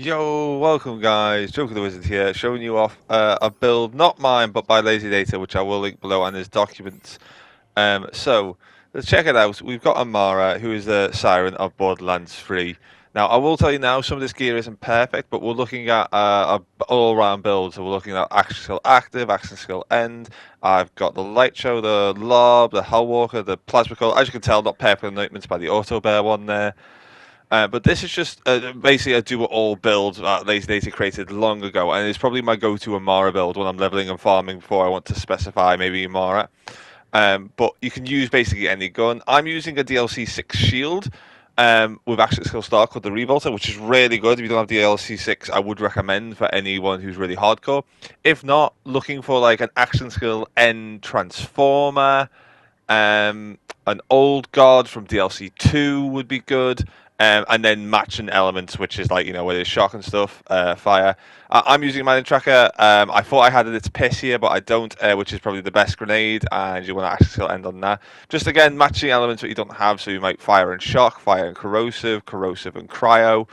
Yo, welcome guys, Joker the Wizard here, showing you off a build, not mine, but by Lazy Data, which I will link below and his documents. So, let's check it out. We've got Amara, who is the Siren of Borderlands 3. Now, I will tell you now, some of this gear isn't perfect, but we're looking at a all-round build. So we're looking at action skill active, action skill end. I've got the light show, the lob, the Hellwalker, the plasma core. As you can tell, not perfect anointments by the auto bear one there. But this is just basically a do-it-all build that Lazy Data created long ago, and it's probably my go-to Amara build when I'm leveling and farming before I want to specify maybe Amara. But you can use basically any gun. I'm using a DLC 6 shield with action skill start called the Revolter, which is really good. If you don't have DLC 6, I would recommend for anyone who's really hardcore. If not, looking for like an action skill end transformer, an old god from DLC 2 would be good. And then matching elements, which is like, where there's shock and stuff, fire. I'm using Mining Tracker. I thought I had its piss here, but I don't, which is probably the best grenade, and you want to actually still end on that. Just again, matching elements that you don't have, so you might fire and shock, fire and corrosive, corrosive and cryo.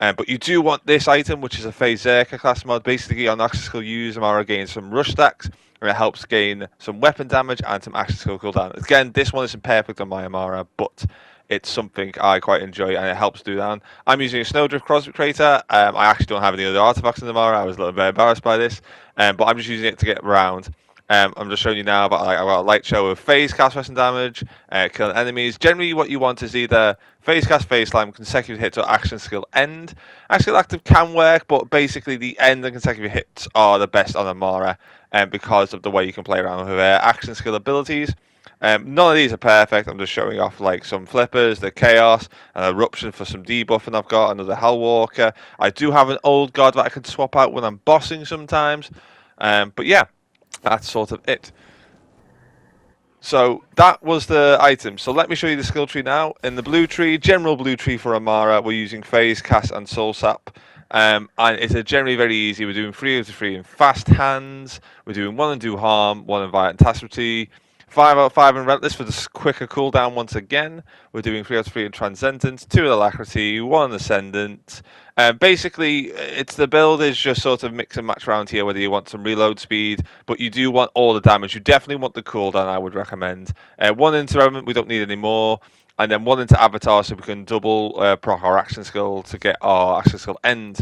But you do want this item, which is a Phazerker class mod. Basically, on action skill use, Amara gains some rush stacks, and it helps gain some weapon damage and some action skill cooldown. Again, this one isn't perfect on my Amara, but it's something I quite enjoy, and it helps do that. I'm using a Snowdrift Cosmic Crater. I actually don't have any other artifacts in Amara. I was a little bit embarrassed by this, but I'm just using it to get around. I'm just showing you now, but I've got a light show of phase cast weapon damage, killing enemies. Generally, what you want is either phase cast, phase slam, consecutive hits, or action skill end. Action skill active can work, but basically the end and consecutive hits are the best on Amara, because of the way you can play around with action skill abilities. None of these are perfect. I'm just showing off like some flippers, the chaos, and eruption for some debuffing. I've got another Hellwalker. I do have an old god that I can swap out when I'm bossing sometimes. But yeah, that's sort of it. So that was the item. So let me show you the skill tree now. In the blue tree, general blue tree for Amara, we're using phase, cast, and soul sap. And it's generally very easy. We're doing 3 out of 3 in fast hands. We're doing 1 and do harm, 1 in violent catastrophe, 5 out of 5 in relentless for the quicker cooldown once again. We're doing 3 out of 3 in transcendent, 2 in alacrity, 1 in ascendant. Basically, it's the build is just sort of mix and match around here, whether you want some reload speed, but you do want all the damage. You definitely want the cooldown, I would recommend. 1 into element, we don't need any more. And then 1 into avatar, so we can double proc our action skill to get our action skill end.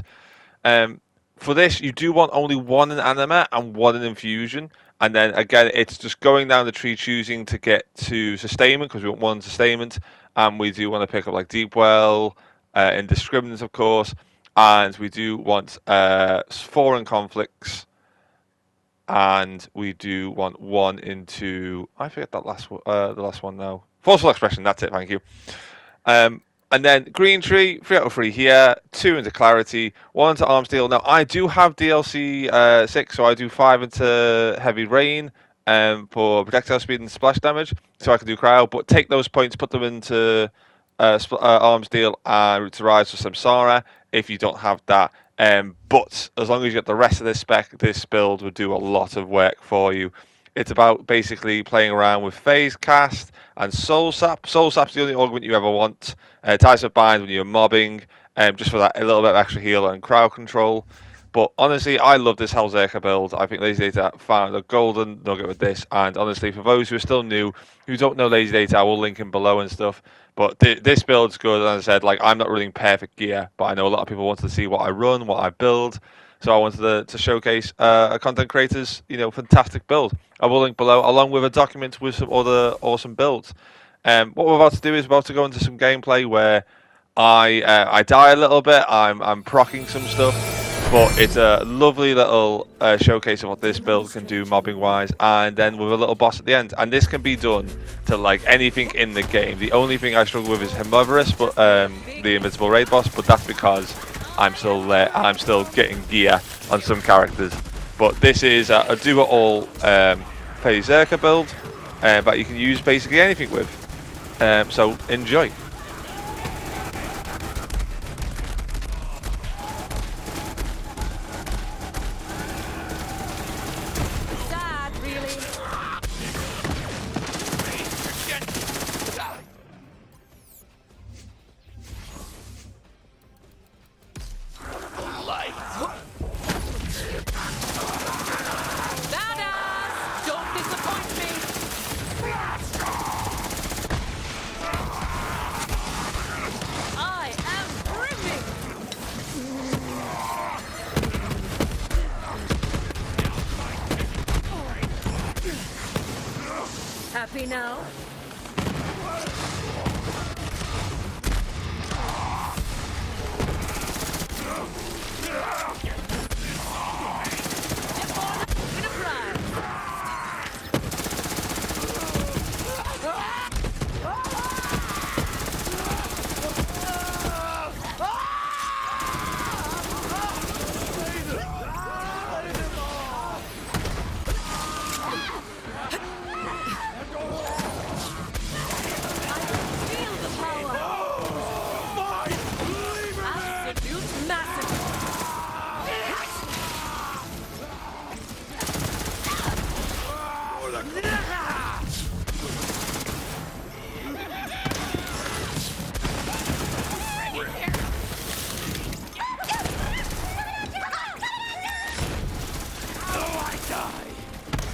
For this, you do want only 1 in anima and 1 in infusion. And then again, it's just going down the tree, choosing to get to sustainment, because we want 1 sustainment. And we do want to pick up like deep well, indiscriminate, of course. And we do want 4 in conflicts. And we do want 1 into, I forget that the last one now. Forceful expression, that's it, thank you. And then green tree, 3 out of 3 here, 2 into clarity, 1 into arms deal. Now I do have DLC 6, so I do 5 into heavy rain for projectile speed and splash damage, so I can do cryo. But take those points, put them into arms deal and root to rise for Samsara if you don't have that. But as long as you get the rest of this spec, this build will do a lot of work for you. It's about basically playing around with phase cast and soul sap. Soul sap's the only augment you ever want. Ties of bind when you're mobbing, just for that a little bit of extra heal and crowd control. But honestly, I love this Phazerker build. I think Lazy Data found a golden nugget with this. And honestly, for those who are still new, who don't know Lazy Data, I will link him below and stuff. But this build's good. And as I said, like, I'm not running perfect gear, but I know a lot of people wanted to see what I run, what I build. So I wanted to showcase a content creator's, fantastic build. I will link below, along with a document with some other awesome builds. What we're about to do is about to go into some gameplay where I die a little bit. I'm procking some stuff, but it's a lovely little showcase of what this build can do mobbing wise, and then with a little boss at the end. And this can be done to like anything in the game. The only thing I struggle with is Hermivorous, but the Invincible Raid boss, but that's because I'm still there. I'm still getting gear on some characters. But this is a do-it-all Phazerker build that you can use basically anything with. So enjoy. Sad, really. happy now? Win a prize. Feel the power. Absolute massacre.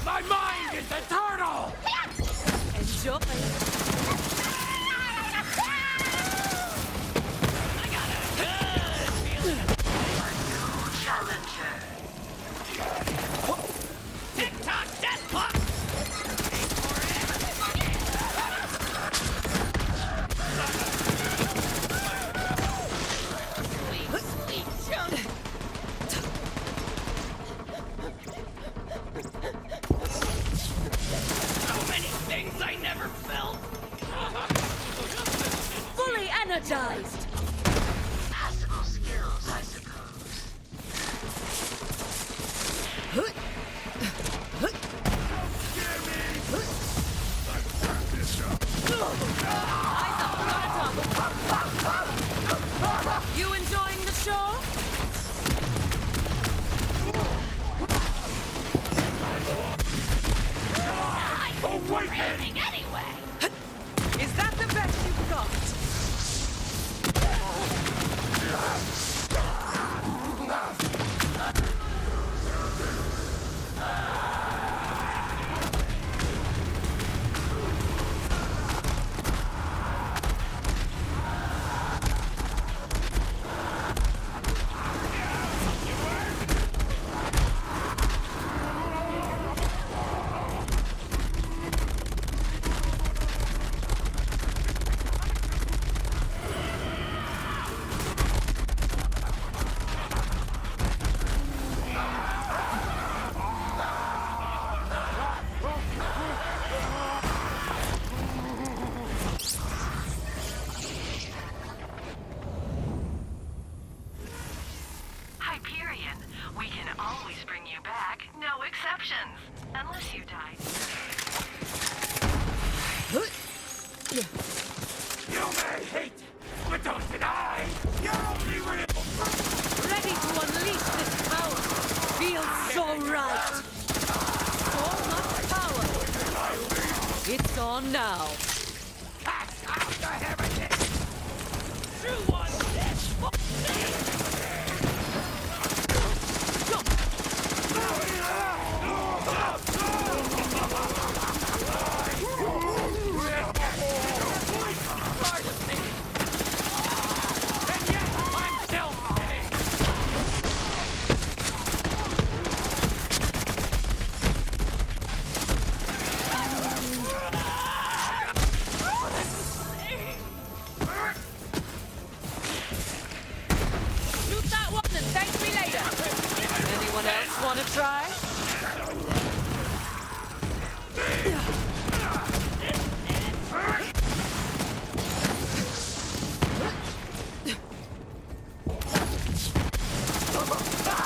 My mind is eternal! Enjoy. Tick-tock, death clock! Sweet junk! So many things I never felt! Fully energized. Passable skills, I suppose. Eyes up, not a toggle. You enjoying the show? Awakening anyway! Is that the best you've got? Hyperion, we can always bring you back, no exceptions. Unless you die. You may hate, but don't deny! You're only real! Ready to unleash this power. Feels so right. So much power. It's on now. Cast out the heretic! True one, death! And yet, I'm still fighting! Shoot that one and thank me later. Anyone else want to try? So much power.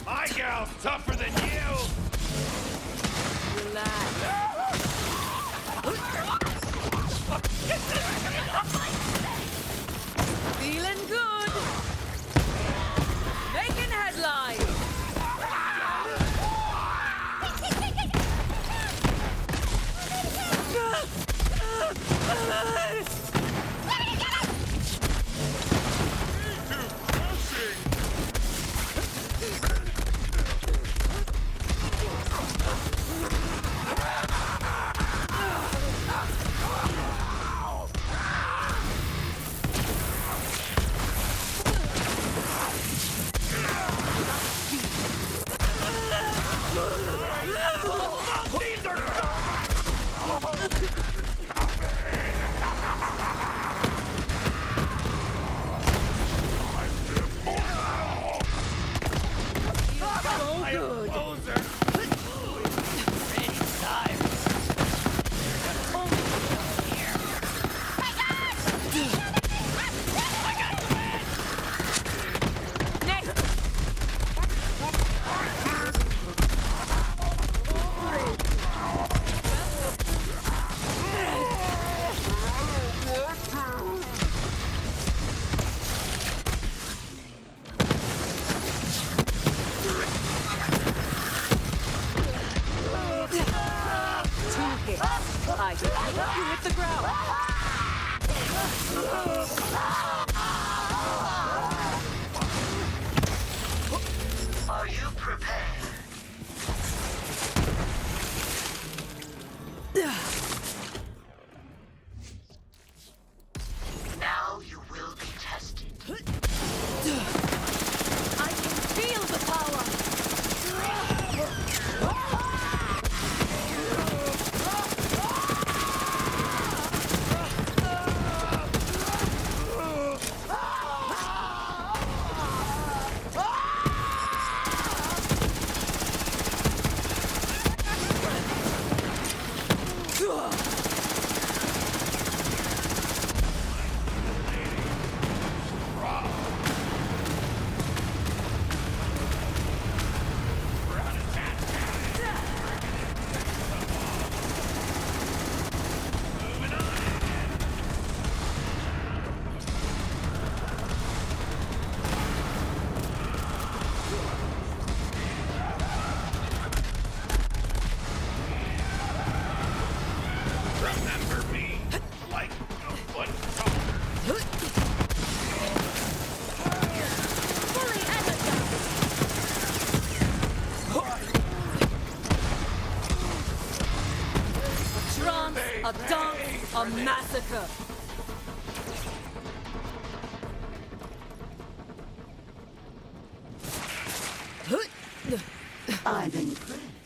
My gal's tougher than you! Relax. Feeling good. Making headlines. Good. I can help you hit the ground. Are you prepared? Now you will be tested. I can feel the power. Remember me like a foot soldier. Fully energized. A trance, a dance, a massacre. I'm impressed.